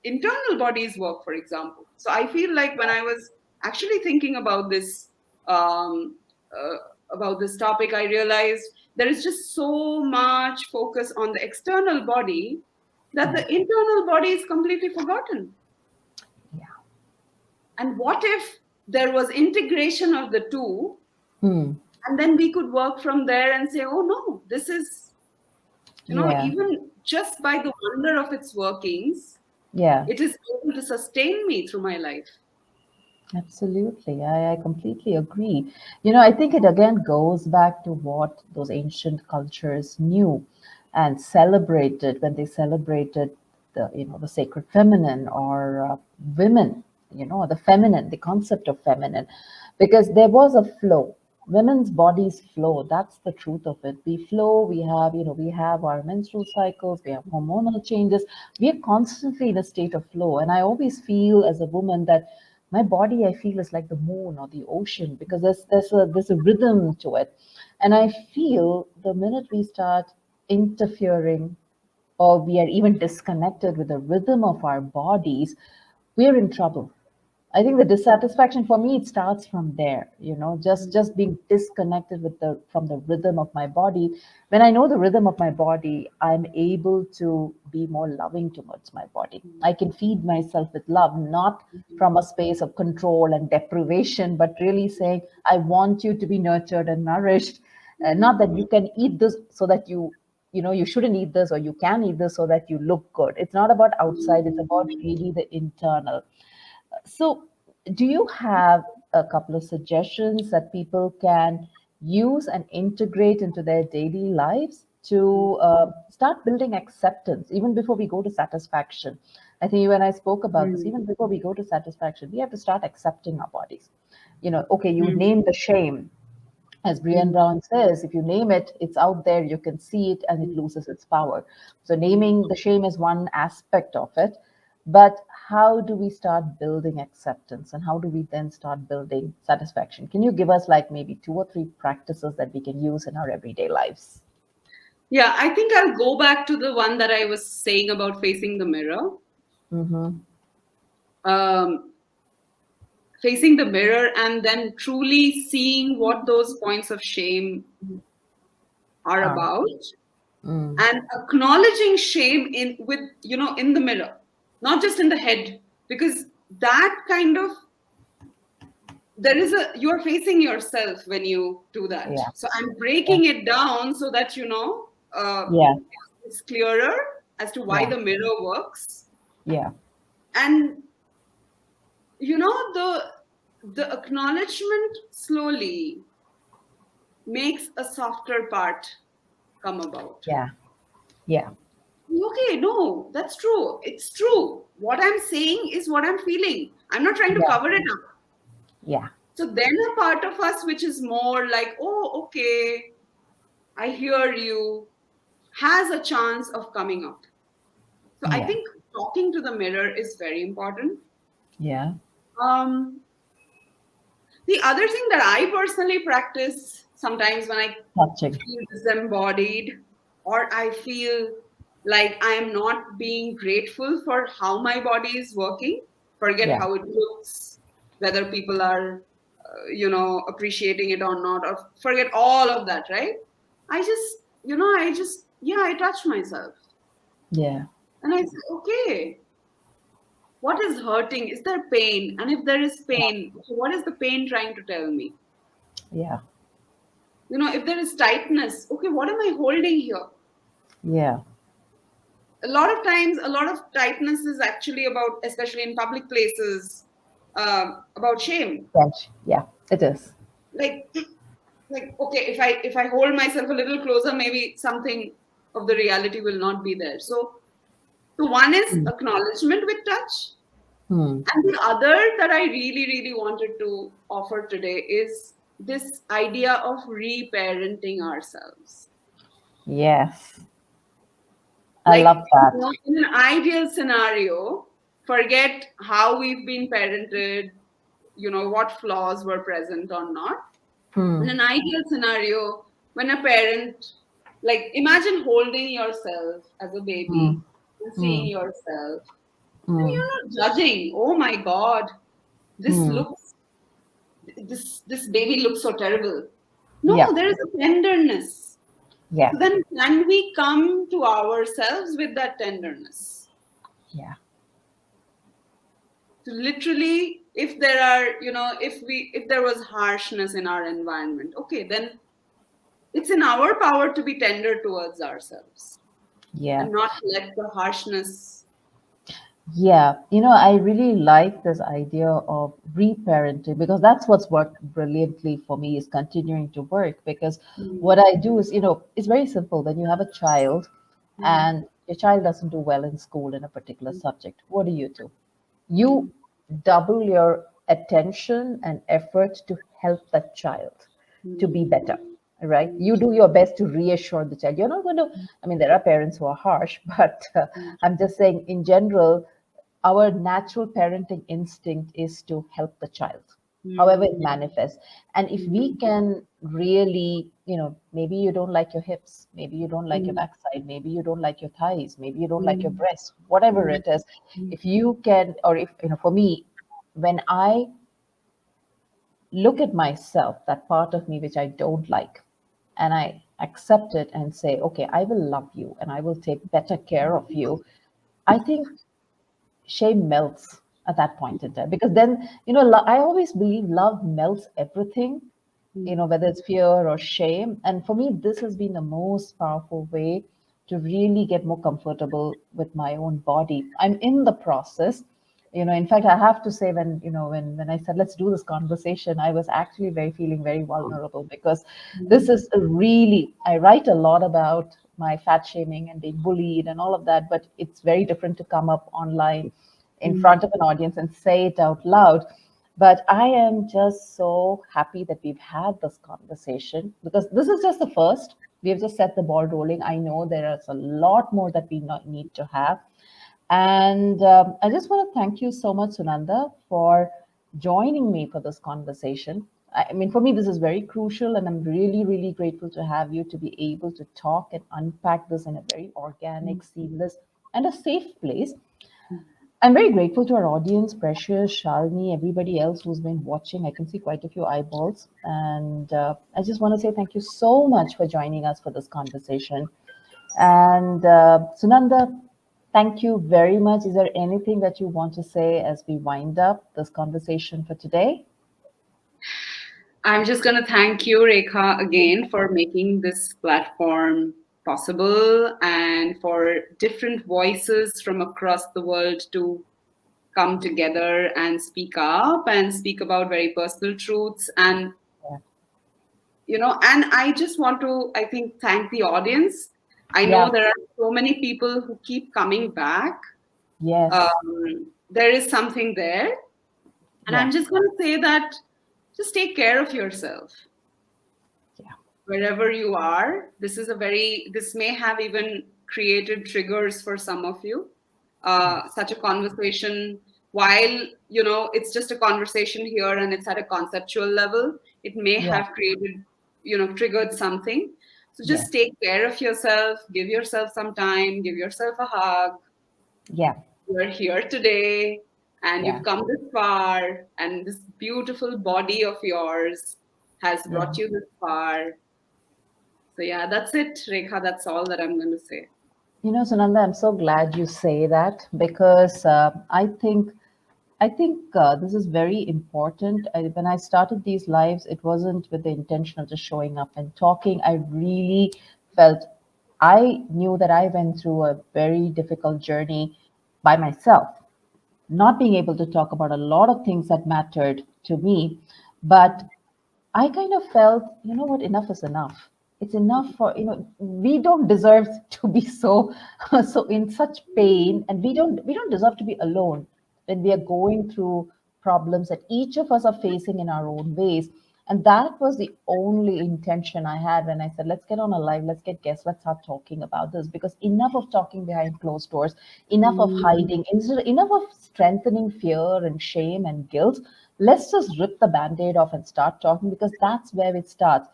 internal bodies work, for example. So I feel like when I was actually thinking um, uh, about this topic, I realized there is just so much focus on the external body that Yeah. the internal body is completely forgotten. Yeah. And what if there was integration of the two, Mm. and then we could work from there and say, oh no, this is, Yeah. even just by the wonder of its workings, Yeah. it is able to sustain me through my life. Absolutely. I completely agree. I think it again goes back to what those ancient cultures knew and celebrated when they celebrated the sacred feminine or women, the feminine, the concept of feminine, because there was a flow. women's bodies flow. That's the truth of it. We flow. We have our menstrual cycles. We have hormonal changes. We are constantly in a state of flow. And I always feel as a woman that my body, I feel, is like the moon or the ocean, because there's a rhythm to it. And I feel the minute we start interfering, or we are even disconnected with the rhythm of our bodies, we're in trouble. I think the dissatisfaction for me, it starts from there, just being disconnected from the rhythm of my body. When I know the rhythm of my body, I'm able to be more loving towards my body. I can feed myself with love, not from a space of control and deprivation, but really saying, I want you to be nurtured and nourished. Not that you can eat this so that you shouldn't eat this, or you can eat this so that you look good. It's not about outside, it's about really the internal. So, do you have a couple of suggestions that people can use and integrate into their daily lives to start building acceptance, even before we go to satisfaction? I think you and I spoke about this. Mm. Even before we go to satisfaction, we have to start accepting our bodies. Okay, you Mm. name the shame. As Brian Mm. Brown says, if you name it, it's out there, you can see it, and it loses its power. So, naming the shame is one aspect of it. But how do we start building acceptance, and how do we then start building satisfaction? Can you give us like maybe two or three practices that we can use in our everyday lives? Yeah, I think I'll go back to the one that I was saying about facing the mirror. Mm-hmm. Um, Facing the mirror and then truly seeing what those points of shame are Are. about, Mm. and acknowledging shame in the mirror, not just in the head, because that kind of you're facing yourself when you do that. Yeah. So I'm Yeah. breaking it down so that Yeah. it's clearer as to why Yeah. the mirror works. Yeah. And the acknowledgement slowly makes a softer part come about. Yeah. Yeah. Okay, no, that's true. It's true. What I'm saying is what I'm feeling. I'm not trying to Yeah. cover it up. Yeah. So then a part of us which is more like, oh, okay, I hear you, has a chance of coming up. So I Yeah. think talking to the mirror is very important. Yeah. Um, the other thing that I personally practice sometimes when I Touching. feel disembodied, or I feel like I am not being grateful for how my body is working, forget Yeah. how it looks, whether people are, appreciating it or not, or forget all of that, right? Yeah, I touch myself Yeah. and I say, okay, what is hurting? Is there pain? And if there is pain, so what is the pain trying to tell me? Yeah. If there is tightness, okay, what am I holding here? Yeah. A lot of times, a lot of tightness is actually about, especially in public places, about shame. French. Yeah. It is. Like, like okay, if I hold myself a little closer, maybe something of the reality will not be there. So one is Mm. acknowledgement with touch, Hmm. and the other that I really, really wanted to offer today is this idea of reparenting ourselves. Yes. I Like, love that. in an ideal scenario, forget how we've been parented, what flaws were present or not. In Hmm. an ideal scenario, when a parent, like, imagine holding yourself as a Hmm. baby and seeing Hmm. yourself, and Hmm. you're not judging. Oh my God, this Hmm. looks, this baby looks so terrible. Yeah. No, there is a tenderness. Yeah. So then, can we come to ourselves with that tenderness? Yeah. To literally, if there are, if there was harshness in our environment, okay, then it's in our power to be tender towards ourselves Yeah. and not let the harshness. Yeah. I really like this idea of reparenting, because that's what's worked brilliantly for me, is continuing to work. Because what I do is, it's very simple. When you have a child and your child doesn't do well in school in a particular subject, what do? You double your attention and effort to help that child. to be Mm. better, right? You do your best to reassure the child. You're not going to, I mean, there are parents who are harsh, but I'm just saying in general, our natural parenting instinct is to help the child, however it Mm. manifests. And if we can really, maybe you don't like your hips, maybe you don't like your Mm. backside, maybe you don't like your thighs, maybe you don't like your Mm. breasts, whatever Mm. it is, Mm. if you can, or if, for me, when I look at myself, that part of me which I don't like, and I accept it and say, okay, I will love you and I will take better care of you, I think shame melts at that point in time. Because then, I always believe love melts everything, Mm. whether it's fear or shame. And for me, this has been the most powerful way to really get more comfortable with my own body. I'm in the process. In fact, I have to say, when I said let's do this conversation, I was actually very feeling very vulnerable, because this is a really, I write a lot about my fat shaming and being bullied and all of that, but it's very different to come up online in Mm. front of an audience and say it out loud. But I am just so happy that we've had this conversation, because this is just the first. We have just set the ball rolling. I know there is a lot more that we need to have. And I just want to thank you so much, Sunanda, for joining me for this conversation. I mean, for me, this is very crucial, and I'm really, really grateful to have you to be able to talk and unpack this in a very organic, seamless, and a safe place. I'm very grateful to our audience, Precious, Shalini, everybody else who's been watching. I can see quite a few eyeballs. And I just want to say thank you so much for joining us for this conversation. And Sunanda, thank you very much. Is there anything that you want to say as we wind up this conversation for today? I'm just going to thank you, Rekha, again for making this platform possible and for different voices from across the world to come together and speak up and speak about very personal truths. And Yeah. and I just want to, I think, thank the audience. I know Yeah. there are so many people who keep coming back. Yes. There is something there. And Yeah. I'm just going to say that just take care of yourself Yeah. wherever you are. This may have even created triggers for some of you. Yes. Such a conversation, while, it's just a conversation here and it's at a conceptual level, it may Yeah. have created, triggered something. So just Yes. take care of yourself, give yourself some time, give yourself a hug. Yeah. You're here today and Yeah. you've come this far, and this beautiful body of yours has Yeah. brought you this far. So yeah, that's it, Rekha. That's all that I'm going to say. Sunanda, I'm so glad you say that, because I think this is very important. When I started these lives, it wasn't with the intention of just showing up and talking. I really felt, I knew that I went through a very difficult journey by myself, not being able to talk about a lot of things that mattered to me. But I kind of felt, you know what, enough is enough. It's enough for, we don't deserve to be so so in such pain, and we don't deserve to be alone when we are going through problems that each of us are facing in our own ways. And that was the only intention I had when I said, let's get on a live, let's get guests, let's start talking about this. Because enough of talking behind closed doors, enough of Mm. hiding, enough of strengthening fear and shame and guilt. Let's just rip the band-aid off and start talking, because that's where it starts.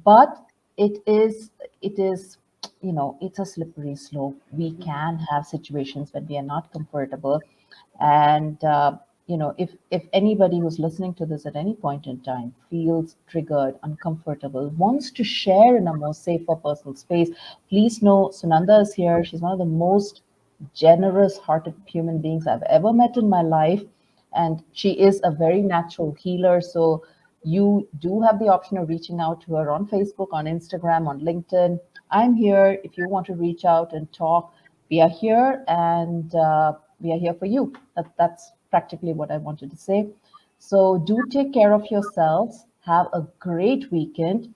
But it is it's a slippery slope. We can have situations when we are not comfortable. And if anybody who's listening to this at any point in time feels triggered, uncomfortable, wants to share in a more safer personal space, please know Sunanda is here. She's one of the most generous hearted human beings I've ever met in my life, and she is a very natural healer. So you do have the option of reaching out to her on Facebook, on Instagram, on LinkedIn. I'm here if you want to reach out and talk. We are here, and we are here for you. That's practically what I wanted to say. So do take care of yourselves. Have a great weekend.